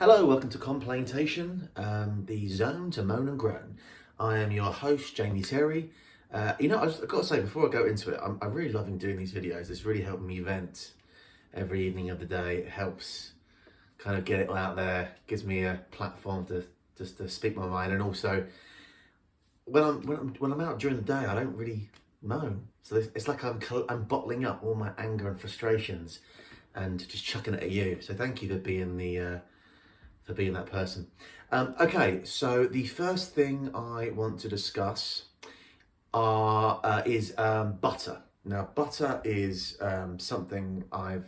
Hello, welcome to Complaintation, the zone to moan and groan. I am your host, Jamie Terry. I've got to say, before I go into it, I'm really loving doing these videos. It's really helping me vent every evening of the day. It helps kind of get it out there, gives me a platform to just to speak my mind. And also, when I'm out during the day, I don't really moan. So it's like I'm bottling up all my anger and frustrations and just chucking it at you. So thank you for being that person. Okay, so the first thing I want to discuss is butter. Now, butter is something I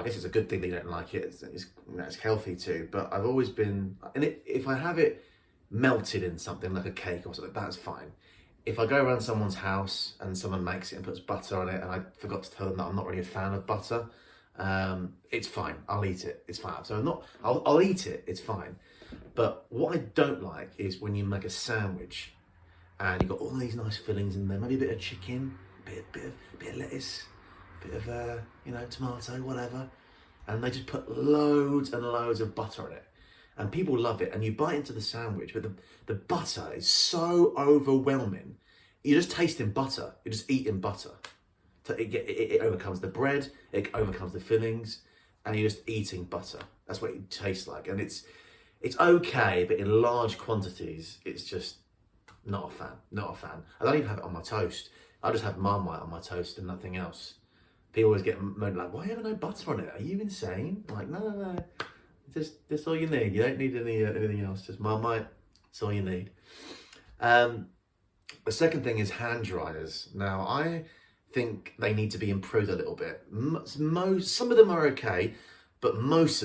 guess it's a good thing that you don't like it. It's healthy too, but I've always been, if I have it melted in something like a cake or something, that's fine. If I go around someone's house and someone makes it and puts butter on it and I forgot to tell them that I'm not really a fan of butter, it's fine. I'll eat it. It's fine. So I'll eat it. It's fine. But what I don't like is when you make a sandwich and you've got all these nice fillings in there, maybe a bit of chicken, bit of lettuce, bit of tomato, whatever, and they just put loads and loads of butter on it. And people love it, and you bite into the sandwich, but the butter is so overwhelming. You're just tasting butter. You're just eating butter. So it overcomes the bread, it overcomes the fillings, and you're just eating butter. That's what it tastes like. And it's okay, but in large quantities, it's just not a fan. I don't even have it on my toast. I just have Marmite on my toast and nothing else. People always get moaned like, why have no butter on it? Are you insane? I'm like, no. That's all you need. You don't need anything else. Just Marmite. That's all you need. The second thing is hand dryers. Now, I think they need to be improved a little bit. Some of them are okay, but most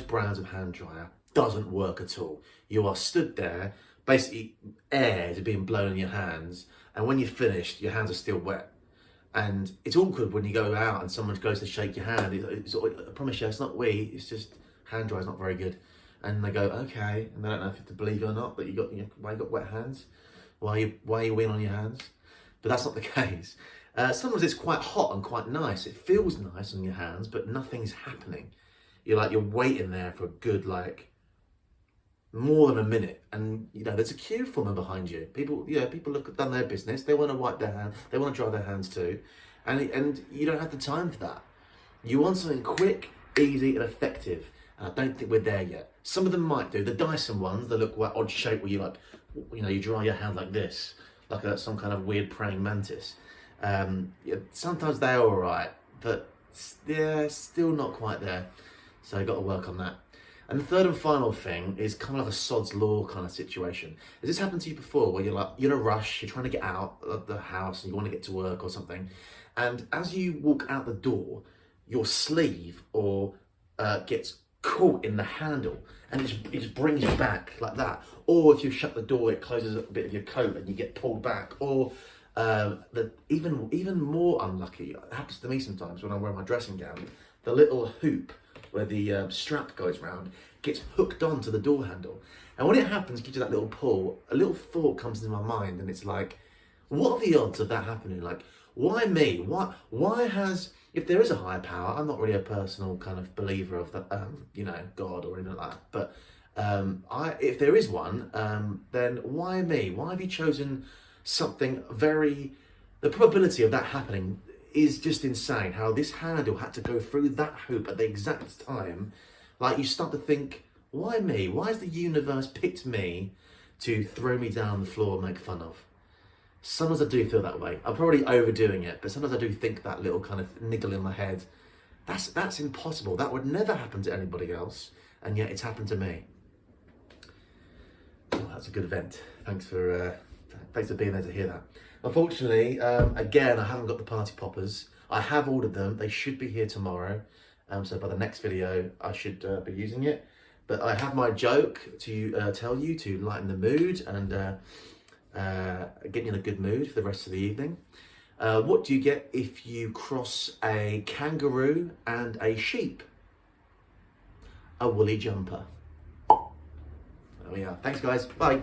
brands of hand dryer doesn't work at all. You are stood there, basically air is being blown in your hands, and when you're finished, your hands are still wet. And it's awkward when you go out and someone goes to shake your hand. I promise you, it's not it's just hand dryer's not very good. And they go, okay, and they don't know if to believe it or not, but why you got wet hands? Why are you on your hands? But that's not the case. Sometimes it's quite hot and quite nice. It feels nice on your hands, but nothing's happening. You're waiting there for a good, more than a minute. And, there's a queue forming behind you. People have done their business. They want to wipe their hands. They want to dry their hands too. And you don't have the time for that. You want something quick, easy and effective. And I don't think we're there yet. Some of them might do. The Dyson ones, they look quite odd shape where you dry your hand like this, like some kind of weird praying mantis. Sometimes they're all right, but they're still not quite there. So you've got to work on that. And the third and final thing is kind of like a sod's law kind of situation. Has this happened to you before where you're in a rush, you're trying to get out of the house and you want to get to work or something, and as you walk out the door, your sleeve gets caught in the handle and it just brings you back like that. Or if you shut the door, it closes a bit of your coat and you get pulled back. Or even more unlucky, it happens to me sometimes when I'm wearing my dressing gown, the little hoop where the strap goes round gets hooked onto the door handle. And when it happens, it gives you that little pull, a little thought comes into my mind and it's like, what are the odds of that happening? Like, why me? Why has, if there is a higher power, I'm not really a personal kind of believer of that, God or anything like that. But if there is one, then why me? Why have you chosen something the probability of that happening is just insane. How this handle had to go through that hoop at the exact time. Like, you start to think, why me? Why has the universe picked me to throw me down the floor and make fun of? Sometimes I do feel that way. I'm probably overdoing it, but sometimes I do think that little kind of niggle in my head. That's impossible. That would never happen to anybody else, and yet it's happened to me. Oh, that's a good event. Thanks for being there to hear that. Unfortunately, again, I haven't got the party poppers. I have ordered them. They should be here tomorrow. So by the next video, I should be using it. But I have my joke to tell you to lighten the mood and get you in a good mood for the rest of the evening. What do you get if you cross a kangaroo and a sheep? A woolly jumper. There we are. Thanks, guys. Bye.